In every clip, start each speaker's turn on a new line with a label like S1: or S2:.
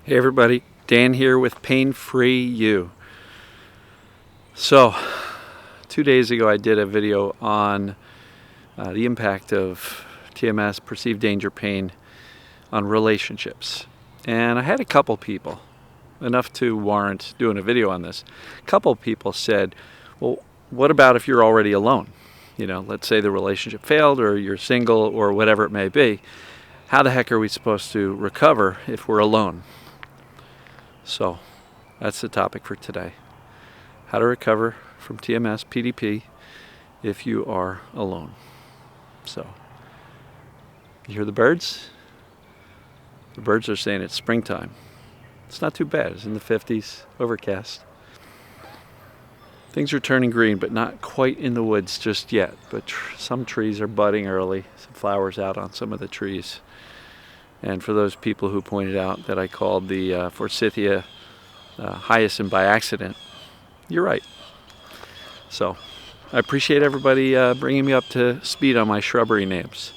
S1: Hey everybody, Dan here with Pain Free You. So, 2 days ago I did a video on the impact of TMS, perceived danger pain, on relationships. And I had a couple people, enough to warrant doing a video on this. A couple people said, well, what about if you're already alone? You know, let's say the relationship failed or you're single or whatever it may be. How the heck are we supposed to recover if we're alone? So that's the topic for today. How to recover from TMS, PDP if you are alone. So, you hear the birds? The birds are saying it's springtime. It's not too bad. It's in the 50s, overcast. Things are turning green, but not quite in the woods just yet. But some trees are budding early, some flowers out on some of the trees. And for those people who pointed out that I called the forsythia hyacinth by accident, you're right. So I appreciate everybody bringing me up to speed on my shrubbery names.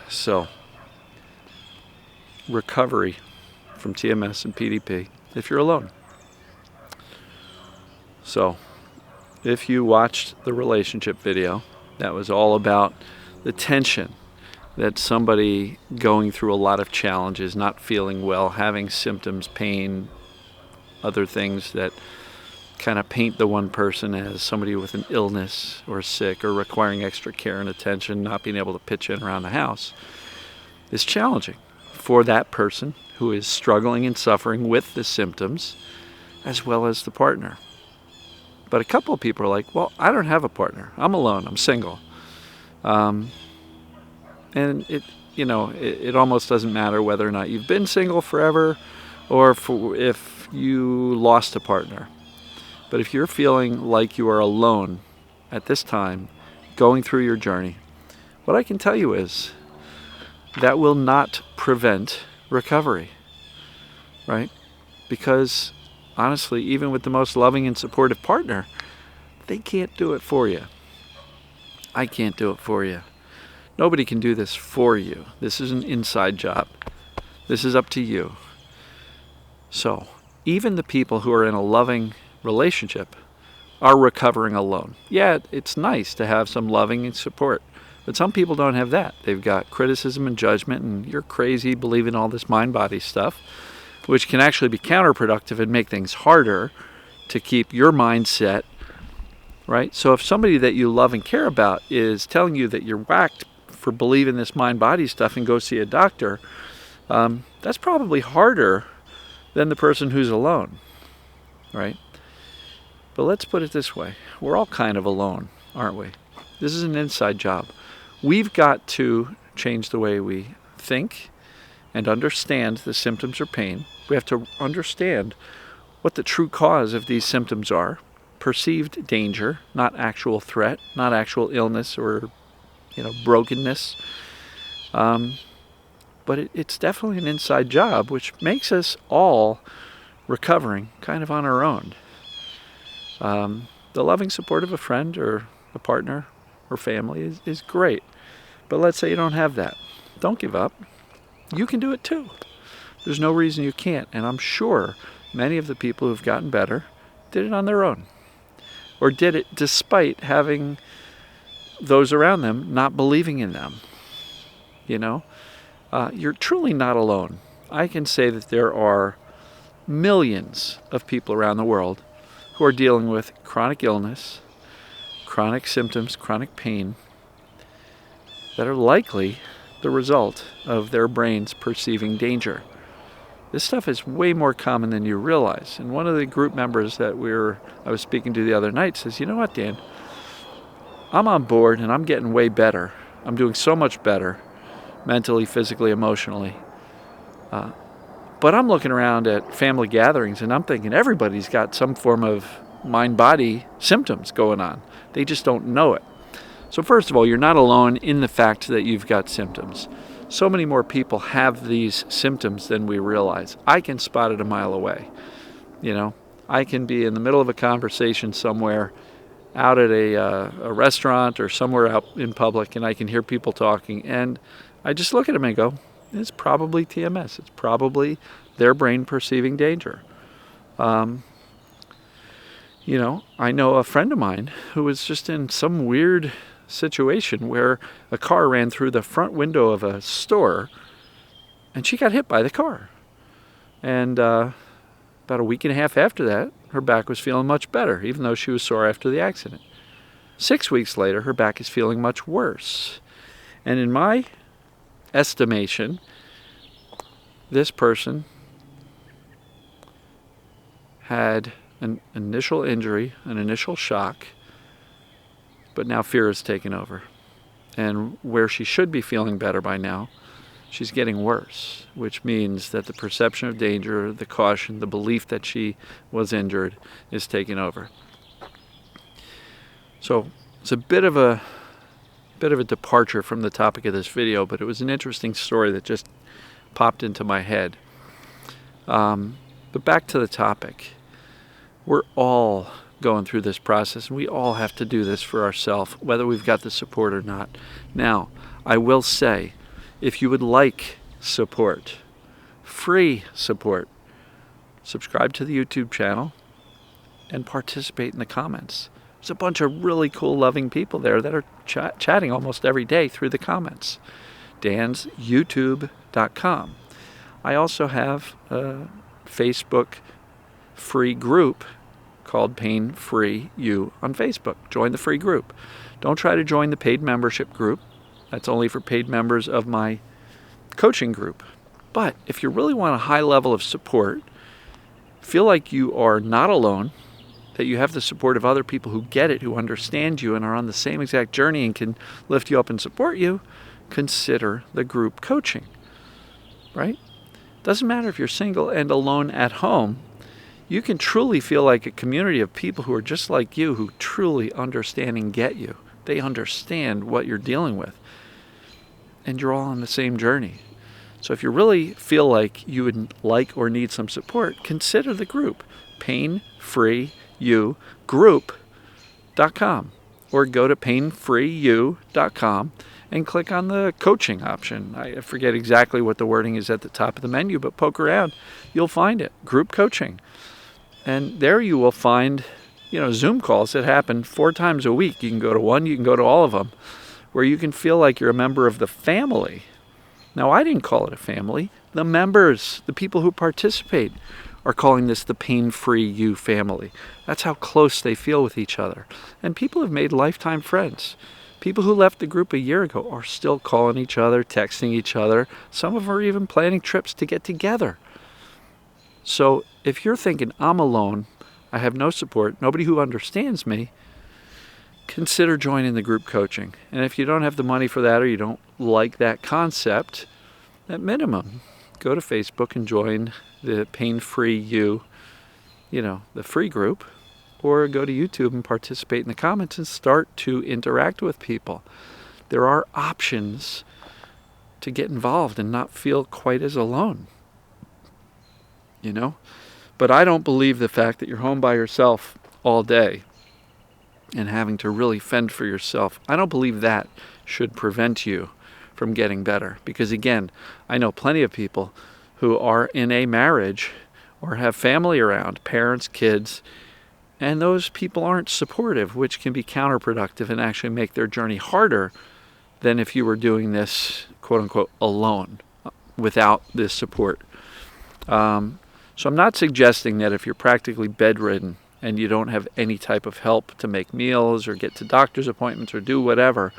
S1: So, recovery from TMS and PDP if you're alone. So, if you watched the relationship video, that was all about the tension that somebody going through a lot of challenges, not feeling well, having symptoms, pain, other things that kind of paint the one person as somebody with an illness or sick or requiring extra care and attention, not being able to pitch in around the house, is challenging for that person who is struggling and suffering with the symptoms as well as the partner. But a couple of people are like, well, I don't have a partner. I'm alone. I'm single. And it almost doesn't matter whether or not you've been single forever or if you lost a partner. But if you're feeling like you are alone at this time, going through your journey, what I can tell you is that will not prevent recovery, right? Because honestly, even with the most loving and supportive partner, they can't do it for you. I can't do it for you. Nobody can do this for you. This is an inside job. This is up to you. So, even the people who are in a loving relationship are recovering alone. Yeah, it's nice to have some loving and support, but some people don't have that. They've got criticism and judgment, and you're crazy believing all this mind-body stuff, which can actually be counterproductive and make things harder to keep your mindset, right? So if somebody that you love and care about is telling you that you're whacked for believing this mind-body stuff and go see a doctor, that's probably harder than the person who's alone, right? But let's put it this way. We're all kind of alone, aren't we? This is an inside job. We've got to change the way we think and understand the symptoms or pain. We have to understand what the true cause of these symptoms are. Perceived danger, not actual threat, not actual illness or brokenness. But it's definitely an inside job, which makes us all recovering kind of on our own. The loving support of a friend or a partner or family is great. But let's say you don't have that. Don't give up. You can do it too. There's no reason you can't. And I'm sure many of the people who've gotten better did it on their own. Or did it despite having those around them not believing in them. You're truly not alone. I can say that there are millions of people around the world who are dealing with chronic illness, chronic symptoms, chronic pain that are likely the result of their brains perceiving danger. This stuff is way more common than you realize. And one of the group members that I was speaking to the other night says, you know what, Dan? I'm on board and I'm getting way better. I'm doing so much better, mentally, physically, emotionally. But I'm looking around at family gatherings and I'm thinking everybody's got some form of mind-body symptoms going on. They just don't know it. So first of all, you're not alone in the fact that you've got symptoms. So many more people have these symptoms than we realize. I can spot it a mile away. I can be in the middle of a conversation somewhere out at a restaurant or somewhere out in public, and I can hear people talking, and I just look at them and go, it's probably TMS. It's probably their brain perceiving danger. You know, I know a friend of mine who was just in some weird situation where a car ran through the front window of a store and she got hit by the car. And about a week and a half after that, her back was feeling much better, even though she was sore after the accident. 6 weeks later, her back is feeling much worse. And in my estimation, this person had an initial injury, an initial shock, but now fear has taken over. And where she should be feeling better by now, she's getting worse, which means that the perception of danger, the caution, the belief that she was injured is taking over. So it's a bit of a departure from the topic of this video, but it was an interesting story that just popped into my head. But back to the topic. We're all going through this process, and we all have to do this for ourselves, whether we've got the support or not. Now, I will say, if you would like support, free support, subscribe to the YouTube channel and participate in the comments. There's a bunch of really cool, loving people there that are chatting almost every day through the comments. dansyoutube.com. I also have a Facebook free group called Pain Free You on Facebook. Join the free group. Don't try to join the paid membership group. That's only for paid members of my coaching group. But if you really want a high level of support, feel like you are not alone, that you have the support of other people who get it, who understand you and are on the same exact journey and can lift you up and support you, consider the group coaching, right? Doesn't matter if you're single and alone at home. You can truly feel like a community of people who are just like you, who truly understand and get you. They understand what you're dealing with. And you're all on the same journey. So if you really feel like you would like or need some support, consider the group, painfreeyougroup.com, or go to painfreeyou.com and click on the coaching option. I forget exactly what the wording is at the top of the menu, but poke around, you'll find it, group coaching. And there you will find, Zoom calls that happen 4 times a week. You can go to one, you can go to all of them, where you can feel like you're a member of the family. Now, I didn't call it a family. The members, the people who participate, are calling this the Pain Free You family. That's how close they feel with each other. And people have made lifetime friends. People who left the group a year ago are still calling each other, texting each other. Some of them are even planning trips to get together. So if you're thinking, I'm alone, I have no support, nobody who understands me, consider joining the group coaching. And if you don't have the money for that, or you don't like that concept, at minimum, go to Facebook and join the Pain Free You, the free group, or go to YouTube and participate in the comments and start to interact with people. There are options to get involved and not feel quite as alone. But I don't believe the fact that you're home by yourself all day and having to really fend for yourself, I don't believe that should prevent you from getting better. Because again, I know plenty of people who are in a marriage or have family around, parents, kids, and those people aren't supportive, which can be counterproductive and actually make their journey harder than if you were doing this, quote unquote, alone, without this support. So I'm not suggesting that if you're practically bedridden and you don't have any type of help to make meals or get to doctor's appointments or do whatever,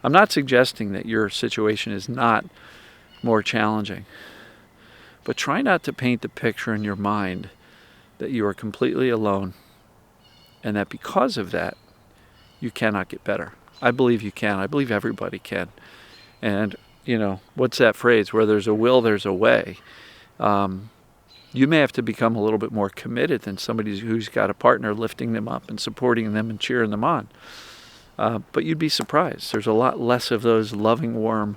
S1: I'm not suggesting that your situation is not more challenging. But try not to paint the picture in your mind that you are completely alone and that because of that, you cannot get better. I believe you can. I believe everybody can. And, what's that phrase? Where there's a will, there's a way. You may have to become a little bit more committed than somebody who's got a partner lifting them up and supporting them and cheering them on. But you'd be surprised. There's a lot less of those loving, warm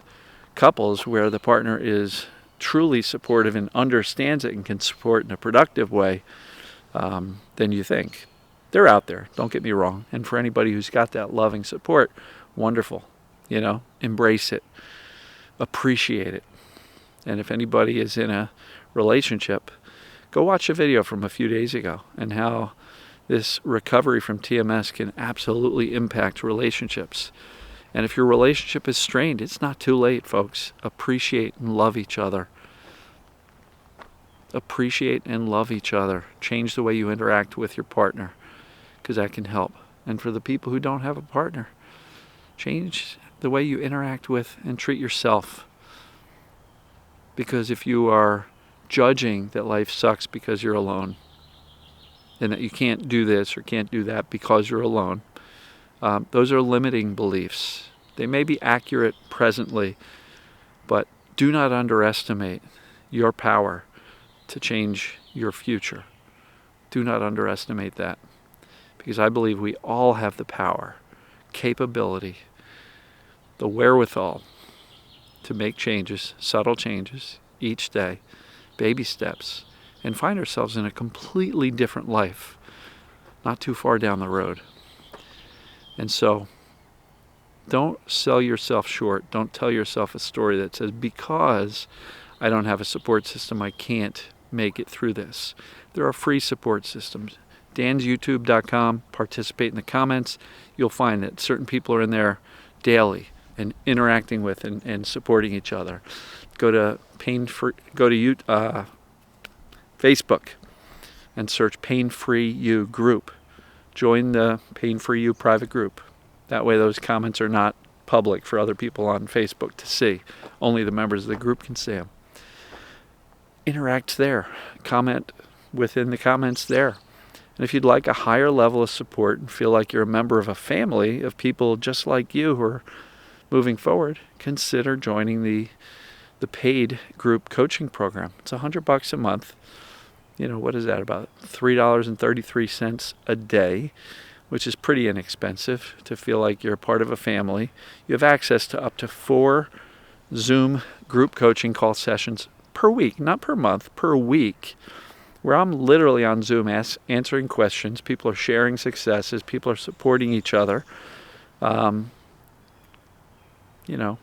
S1: couples where the partner is truly supportive and understands it and can support in a productive way than you think. They're out there, don't get me wrong. And for anybody who's got that loving support, wonderful. Embrace it. appreciate it. And if anybody is in a relationship, go watch a video from a few days ago and how this recovery from TMS can absolutely impact relationships. And if your relationship is strained, it's not too late, folks. Appreciate and love each other. Appreciate and love each other. Change the way you interact with your partner, because that can help. And for the people who don't have a partner, change the way you interact with and treat yourself. Because if you are judging that life sucks because you're alone, and that you can't do this or can't do that because you're alone, those are limiting beliefs. They may be accurate presently, but do not underestimate your power to change your future. Do not underestimate that, because I believe we all have the power, capability, the wherewithal to make changes, subtle changes, each day, baby steps, and find ourselves in a completely different life, not too far down the road. And so, don't sell yourself short. Don't tell yourself a story that says, because I don't have a support system, I can't make it through this. There are free support systems. dansyoutube.com, participate in the comments. You'll find that certain people are in there daily and interacting with and supporting each other. Go to Facebook and search Pain Free You group. Join the Pain Free You private group. That way those comments are not public for other people on Facebook to see. Only the members of the group can see them. Interact there. Comment within the comments there. And if you'd like a higher level of support and feel like you're a member of a family of people just like you who are moving forward, consider joining the paid group coaching program. It's $100 a month. You know, what is that, about $3.33 a day, which is pretty inexpensive to feel like you're a part of a family. You have access to up to 4 Zoom group coaching call sessions per week, not per month, per week, where I'm literally on Zoom answering questions. People are sharing successes. People are supporting each other. You know,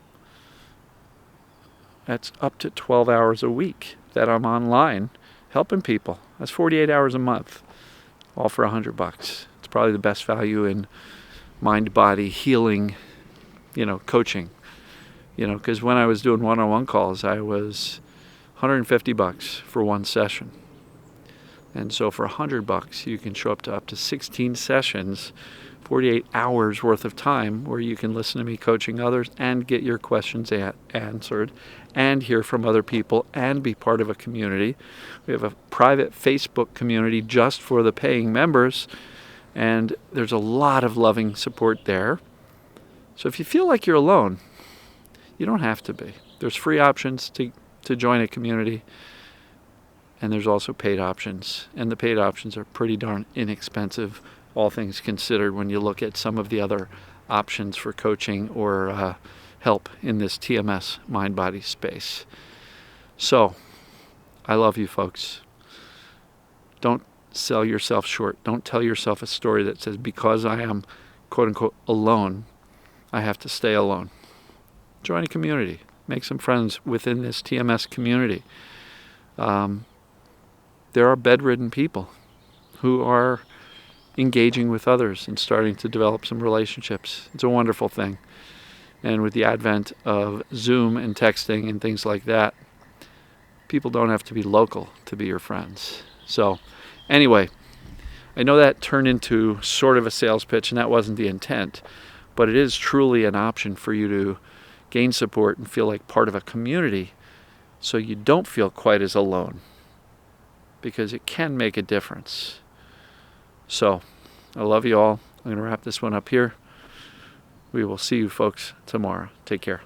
S1: that's up to 12 hours a week that I'm online helping people. That's 48 hours a month, all for $100. It's probably the best value in mind-body healing, coaching. Because when I was doing one-on-one calls, I was $150 for one session. And so for $100, you can show up to 16 sessions, 48 hours worth of time, where you can listen to me coaching others and get your questions answered and hear from other people and be part of a community. We have a private Facebook community just for the paying members, and there's a lot of loving support there. So if you feel like you're alone, you don't have to be. There's free options to join a community, and there's also paid options. And the paid options are pretty darn inexpensive, all things considered, when you look at some of the other options for coaching or help in this TMS mind-body space. So, I love you folks. Don't sell yourself short. Don't tell yourself a story that says, because I am, quote-unquote, alone, I have to stay alone. Join a community. Make some friends within this TMS community. There are bedridden people who are engaging with others and starting to develop some relationships. It's a wonderful thing. And with the advent of Zoom and texting and things like that, people don't have to be local to be your friends. So anyway, I know that turned into sort of a sales pitch, and that wasn't the intent, but it is truly an option for you to gain support and feel like part of a community, so you don't feel quite as alone, because it can make a difference. So, I love you all. I'm going to wrap this one up here. We will see you folks tomorrow. Take care.